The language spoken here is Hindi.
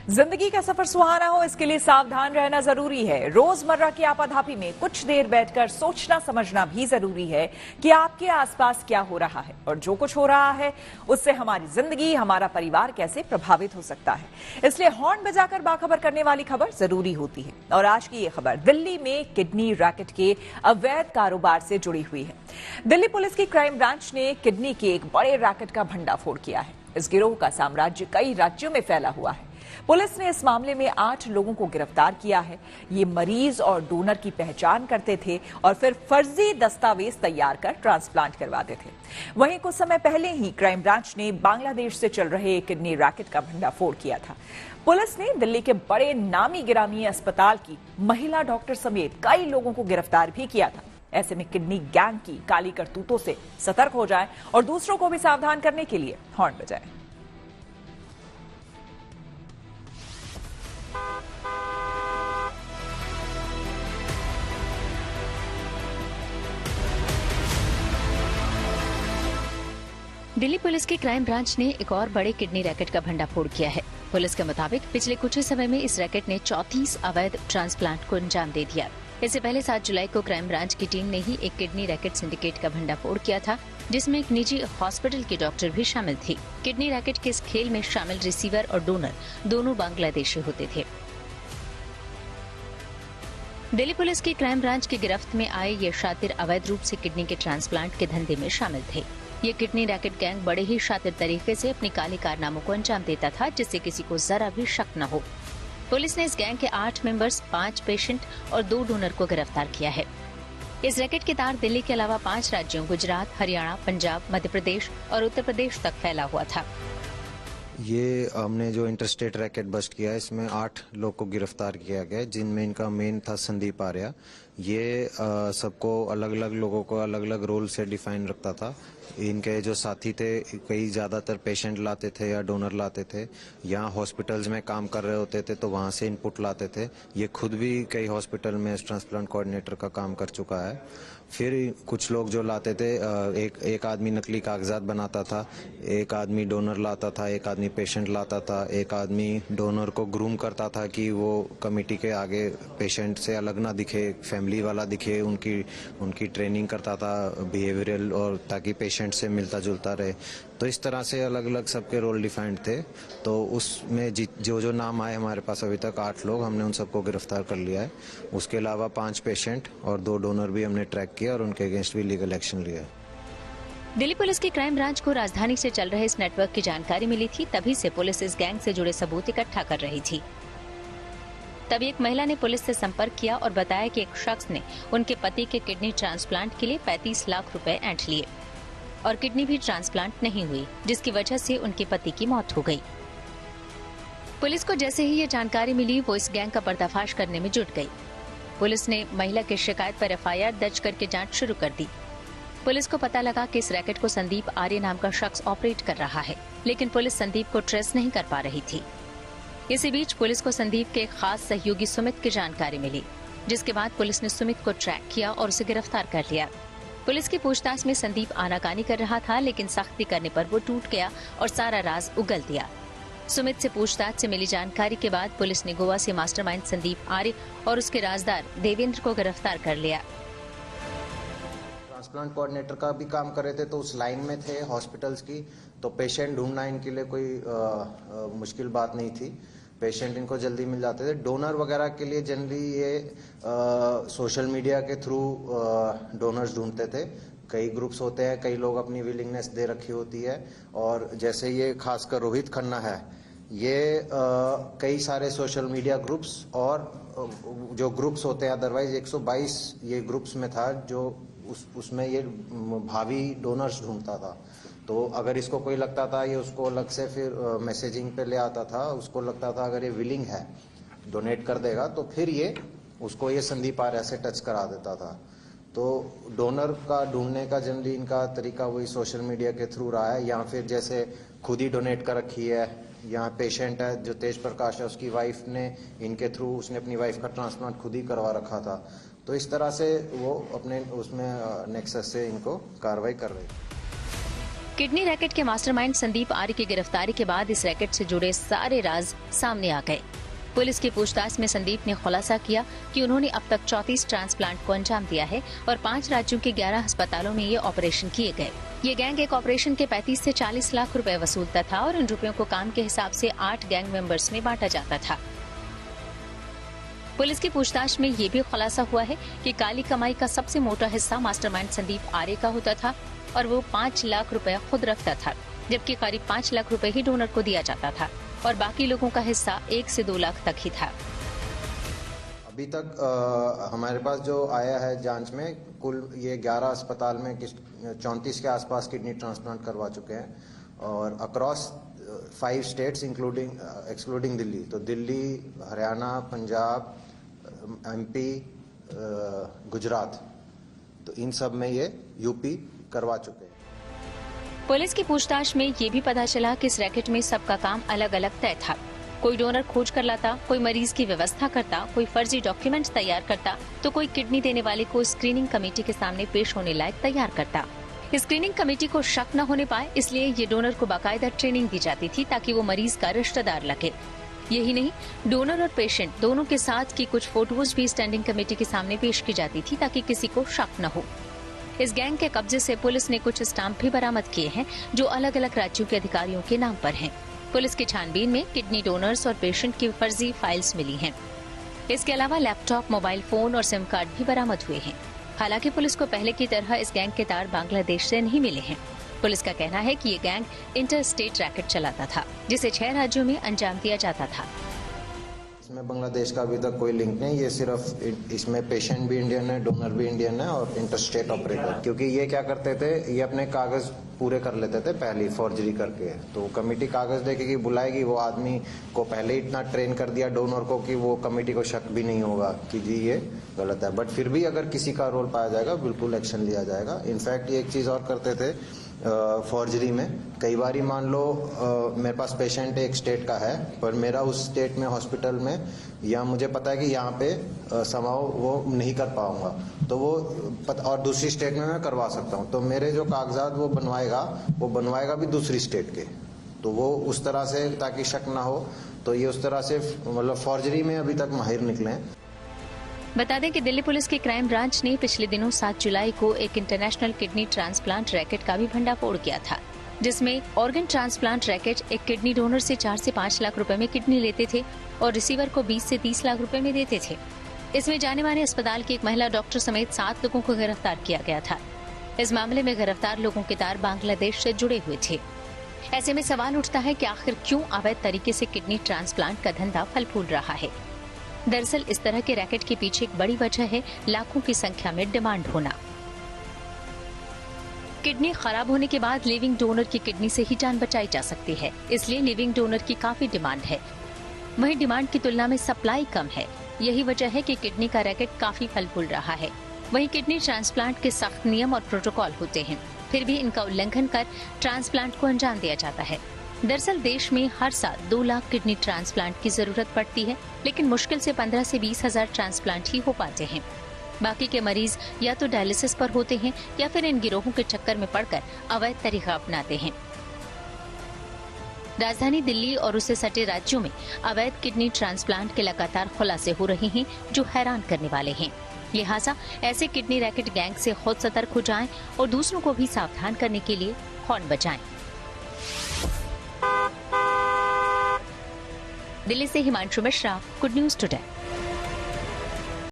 जिंदगी का सफर सुहाना हो, इसके लिए सावधान रहना जरूरी है। रोजमर्रा की आपाधापी में कुछ देर बैठकर सोचना समझना भी जरूरी है कि आपके आसपास क्या हो रहा है और जो कुछ हो रहा है उससे हमारी जिंदगी, हमारा परिवार कैसे प्रभावित हो सकता है। इसलिए हॉर्न बजाकर बाखबर करने वाली खबर जरूरी होती है। और आज की ये खबर दिल्ली में किडनी रैकेट के अवैध कारोबार से जुड़ी हुई है। दिल्ली पुलिस की क्राइम ब्रांच ने किडनी के एक बड़े रैकेट का भंडाफोड़ किया है। इस गिरोह का साम्राज्य कई राज्यों में फैला हुआ है। पुलिस ने इस मामले में 8 लोगों को गिरफ्तार किया है। ये मरीज और डोनर की पहचान करते थे और फिर फर्जी दस्तावेज तैयार कर ट्रांसप्लांट करवाते थे। वहीं कुछ समय पहले ही क्राइम ब्रांच ने बांग्लादेश से चल रहे किडनी रैकेट का भंडाफोड़ किया था। पुलिस ने दिल्ली के बड़े नामी गिरामी अस्पताल की महिला डॉक्टर समेत कई लोगों को गिरफ्तार भी किया था। ऐसे में किडनी गैंग की काली करतूतों से सतर्क हो जाएं और दूसरों को भी सावधान करने के लिए हॉर्न बजाएं। दिल्ली पुलिस की क्राइम ब्रांच ने एक और बड़े किडनी रैकेट का भंडाफोड़ किया है। पुलिस के मुताबिक पिछले कुछ ही समय में इस रैकेट ने 34 अवैध ट्रांसप्लांट को अंजाम दे दिया। इससे पहले 7 जुलाई को क्राइम ब्रांच की टीम ने ही एक किडनी रैकेट सिंडिकेट का भंडाफोड़ किया था, जिसमें एक निजी हॉस्पिटल की डॉक्टर भी शामिल थी। किडनी रैकेट के इस खेल में शामिल रिसीवर और डोनर दोनों बांग्लादेशी होते थे। दिल्ली पुलिस की क्राइम ब्रांच की गिरफ्त में आए ये शातिर अवैध रूप से किडनी के ट्रांसप्लांट के धंधे में शामिल थे। ये किडनी रैकेट गैंग बड़े ही शातिर तरीके से अपनी काले कारनामों को अंजाम देता था, जिससे किसी को जरा भी शक न हो। पुलिस ने इस गैंग के 8 मेंबर्स, 5 पेशेंट और 2 डोनर को गिरफ्तार किया है। इस रैकेट के तार दिल्ली के अलावा 5 राज्यों गुजरात, हरियाणा, पंजाब, मध्य प्रदेश और उत्तर प्रदेश तक फैला हुआ था। ये हमने जो इंटरस्टेट रैकेट बस्ट किया है, इसमें 8 लोग को गिरफ्तार किया गया, जिनमें इनका मेन था संदीप आर्या। ये सबको अलग अलग लोगों को अलग अलग रोल से डिफाइन रखता था। इनके जो साथी थे, कई ज्यादातर पेशेंट लाते थे या डोनर लाते थे, यहाँ हॉस्पिटल्स में काम कर रहे होते थे तो वहाँ से इनपुट लाते थे। ये खुद भी कई हॉस्पिटल में ट्रांसप्लांट कोऑर्डिनेटर का काम कर चुका है। फिर कुछ लोग जो लाते थे, एक आदमी नकली कागजात बनाता था, एक आदमी डोनर लाता था, एक आदमी पेशेंट लाता था, एक आदमी डोनर को ग्रूम करता था कि वो कमेटी के आगे पेशेंट से अलग ना दिखे, फैमिली वाला दिखे। उनकी ट्रेनिंग करता था बिहेवियरल, और ताकि पेशेंट से मिलता जुलता रहे। तो इस तरह से अलग अलग सबके रोल डिफाइंड थे। तो उसमें जो नाम आए हमारे पास अभी तक 8 लोग, हमने उन सबको गिरफ्तार कर लिया है। उसके अलावा 5 पेशेंट और 2 डोनर भी हमने ट्रैक किया और उनके अगेंस्ट भी लीगल एक्शन लिया है। दिल्ली पुलिस की क्राइम ब्रांच को राजधानी से चल रहे इस नेटवर्क की जानकारी मिली थी, तभी से पुलिस इस गैंग से जुड़े सबूत इकट्ठा कर रही थी। तभी एक महिला ने पुलिस से संपर्क किया और बताया कि एक शख्स ने उनके पति के किडनी ट्रांसप्लांट के लिए 35 लाख रुपए ऐंठ लिए और किडनी भी ट्रांसप्लांट नहीं हुई, जिसकी वजह से उनके पति की मौत हो गई। पुलिस को जैसे ही ये जानकारी मिली, वो इस गैंग का पर्दाफाश करने में जुट गई। पुलिस ने महिला की शिकायत पर FIR दर्ज करके जांच शुरू कर दी। पुलिस को पता लगा कि इस रैकेट को संदीप आर्य नाम का शख्स ऑपरेट कर रहा है, लेकिन पुलिस संदीप को ट्रेस नहीं कर पा रही थी। इसी बीच पुलिस को संदीप के एक खास सहयोगी सुमित की जानकारी मिली, जिसके बाद पुलिस ने सुमित को ट्रैक किया और उसे गिरफ्तार कर लिया। पुलिस की पूछताछ में संदीप आनाकानी कर रहा था, लेकिन सख्ती करने पर वो टूट गया और सारा राज उगल दिया। सुमित से पूछताछ से मिली जानकारी के बाद पुलिस ने गोवा से मास्टरमाइंड संदीप आर्य और उसके राजदार देवेंद्र को गिरफ्तार कर लिया। ट्रांसप्लांट कोऑर्डिनेटर का भी काम कर रहे थे, तो उस लाइन में थे हॉस्पिटल्स की, तो पेशेंट ढूंढना इनके लिए कोई मुश्किल बात नहीं थी। पेशेंट इनको जल्दी मिल जाते थे। डोनर वगैरह के लिए जनरली ये सोशल मीडिया के थ्रू डोनर्स ढूंढते थे। कई ग्रुप्स होते हैं, कई लोग अपनी विलिंगनेस दे रखी होती है, और जैसे ये खासकर रोहित खन्ना है, ये कई सारे सोशल मीडिया ग्रुप्स और जो ग्रुप्स होते हैं, अदरवाइज 122 ये ग्रुप्स में था, जो उसमें ये भावी डोनर्स ढूंढता था। तो अगर इसको कोई लगता था, ये उसको अलग से फिर मैसेजिंग पे ले आता था। उसको लगता था अगर ये विलिंग है, डोनेट कर देगा, तो फिर ये उसको ये संदीप आर्या से टच करा देता था। तो डोनर का ढूंढने का जनरली इनका तरीका वही सोशल मीडिया के थ्रू रहा है, या फिर जैसे खुद ही डोनेट कर रखी है। यहाँ पेशेंट है जो तेज प्रकाश है, उसकी वाइफ ने इनके थ्रू, उसने अपनी वाइफ का ट्रांसप्लांट खुद ही करवा रखा था। तो इस तरह से वो अपने उसमें नेक्सस से इनको कार्रवाई कर रही है। किडनी रैकेट के मास्टरमाइंड संदीप आर्य की गिरफ्तारी के बाद इस रैकेट से जुड़े सारे राज सामने आ गए। पुलिस की पूछताछ में संदीप ने खुलासा किया कि उन्होंने अब तक 34 ट्रांसप्लांट को अंजाम दिया है और 5 राज्यों के 11 अस्पतालों में ये ऑपरेशन किए गए। ये गैंग एक ऑपरेशन के 35 से 40 लाख रुपए वसूलता था और इन रुपयों को काम के हिसाब से 8 गैंग मेंबर्स में बांटा जाता था। पुलिस की पूछताछ में ये भी खुलासा हुआ है कि काली कमाई का सबसे मोटा हिस्सा मास्टरमाइंड संदीप आर्य का होता था और वो 5 लाख रुपया खुद रखता था, जबकि करीब 5 लाख रुपए ही डोनर को दिया जाता था और बाकी लोगों का हिस्सा 1 से 2 लाख तक ही था। अभी तक हमारे पास जो आया है जांच में, कुल ये 11 अस्पताल में 34 के आसपास किडनी ट्रांसप्लांट करवा चुके हैं और अक्रॉस 5 स्टेट्स एक्सक्लूडिंग दिल्ली। तो दिल्ली, हरियाणा, पंजाब, MP, गुजरात, तो इन सब में ये यूपी करवा चुके हैं। पुलिस की पूछताछ में ये भी पता चला कि इस रैकेट में सबका काम अलग अलग तय था। कोई डोनर खोज कर लाता, कोई मरीज की व्यवस्था करता, कोई फर्जी डॉक्यूमेंट्स तैयार करता, तो कोई किडनी देने वाले को स्क्रीनिंग कमेटी के सामने पेश होने लायक तैयार करता। स्क्रीनिंग कमेटी को शक न होने पाए इसलिए ये डोनर को बाकायदा ट्रेनिंग दी जाती थी ताकि वो मरीज का रिश्तेदार लगे। यही नहीं, डोनर और पेशेंट दोनों के साथ की कुछ फोटोज भी स्टैंडिंग कमेटी के सामने पेश की जाती थी ताकि किसी को शक न हो। इस गैंग के कब्जे से पुलिस ने कुछ स्टाम्प भी बरामद किए हैं जो अलग अलग राज्यों के अधिकारियों के नाम पर हैं। पुलिस की छानबीन में किडनी डोनर्स और पेशेंट की फर्जी फाइल्स मिली हैं। इसके अलावा लैपटॉप, मोबाइल फोन और सिम कार्ड भी बरामद हुए हैं। हालांकि पुलिस को पहले की तरह इस गैंग के तार बांग्लादेश से नहीं मिले हैं। पुलिस का कहना है कि ये गैंग इंटर स्टेट रैकेट चलाता था जिसे 6 राज्यों में अंजाम दिया जाता था। इसमें बांग्लादेश का अभी तक कोई लिंक नहीं, ये सिर्फ इसमें पेशेंट भी इंडियन है, डोनर भी इंडियन है और इंटरस्टेट ऑपरेटर। क्योंकि ये क्या करते थे, ये अपने कागज पूरे कर लेते थे पहले फॉर्जरी करके। तो कमेटी कागज देखेगी, बुलाएगी, वो आदमी को पहले ही इतना ट्रेन कर दिया डोनर को कि वो कमेटी को शक भी नहीं होगा कि जी ये गलत है। बट फिर भी अगर किसी का रोल पाया जाएगा बिल्कुल एक्शन लिया जाएगा। इनफैक्ट ये एक चीज और करते थे फॉर्जरी में, कई बार ही मान लो मेरे पास पेशेंट एक स्टेट का है पर मेरा उस स्टेट में हॉस्पिटल में या मुझे पता है कि यहाँ पे समाव वो नहीं कर पाऊंगा, तो वो और दूसरी स्टेट में मैं करवा सकता हूँ, तो मेरे जो कागजात वो बनवाएगा भी दूसरी स्टेट के। तो वो उस तरह से ताकि शक ना हो, तो ये उस तरह से मतलब फॉर्जरी में अभी तक माहिर निकले हैं। बता दें कि दिल्ली पुलिस की क्राइम ब्रांच ने पिछले दिनों 7 जुलाई को एक इंटरनेशनल किडनी ट्रांसप्लांट रैकेट का भी भंडाफोड़ किया था, जिसमें ऑर्गन ट्रांसप्लांट रैकेट एक किडनी डोनर से 4 से 5 लाख रुपए में किडनी लेते थे और रिसीवर को 20 से 30 लाख रुपए में देते थे। इसमें जाने माने अस्पताल की एक महिला डॉक्टर समेत 7 लोगों को गिरफ्तार किया गया था। इस मामले में गिरफ्तार लोगों के तार बांग्लादेश से जुड़े हुए थे। ऐसे में सवाल उठता है कि आखिर क्यों अवैध तरीके से किडनी ट्रांसप्लांट का धंधा फल फूल रहा है। दरअसल इस तरह के रैकेट के पीछे एक बड़ी वजह है लाखों की संख्या में डिमांड होना। किडनी खराब होने के बाद लिविंग डोनर की किडनी से ही जान बचाई जा सकती है, इसलिए लिविंग डोनर की काफी डिमांड है। वहीं डिमांड की तुलना में सप्लाई कम है। यही वजह है कि किडनी का रैकेट काफी फल फूल रहा है। वहीं किडनी ट्रांसप्लांट के सख्त नियम और प्रोटोकॉल होते हैं, फिर भी इनका उल्लंघन कर ट्रांसप्लांट को अंजाम दिया जाता है। दरअसल देश में हर साल 2 लाख किडनी ट्रांसप्लांट की जरूरत पड़ती है, लेकिन मुश्किल से 15 से 20 हजार ट्रांसप्लांट ही हो पाते हैं। बाकी के मरीज या तो डायलिसिस पर होते हैं या फिर इन गिरोहों के चक्कर में पड़कर अवैध तरीका अपनाते हैं। राजधानी दिल्ली और उससे सटे राज्यों में अवैध किडनी ट्रांसप्लांट के लगातार खुलासे हो रहे हैं जो हैरान करने वाले हैं। लिहाजा ऐसे किडनी रैकेट गैंग से खुद सतर्क हो जाएं और दूसरों को भी सावधान करने के लिए हॉर्न बजाएं। दिल्ली से Himanshu Mishra, good news today.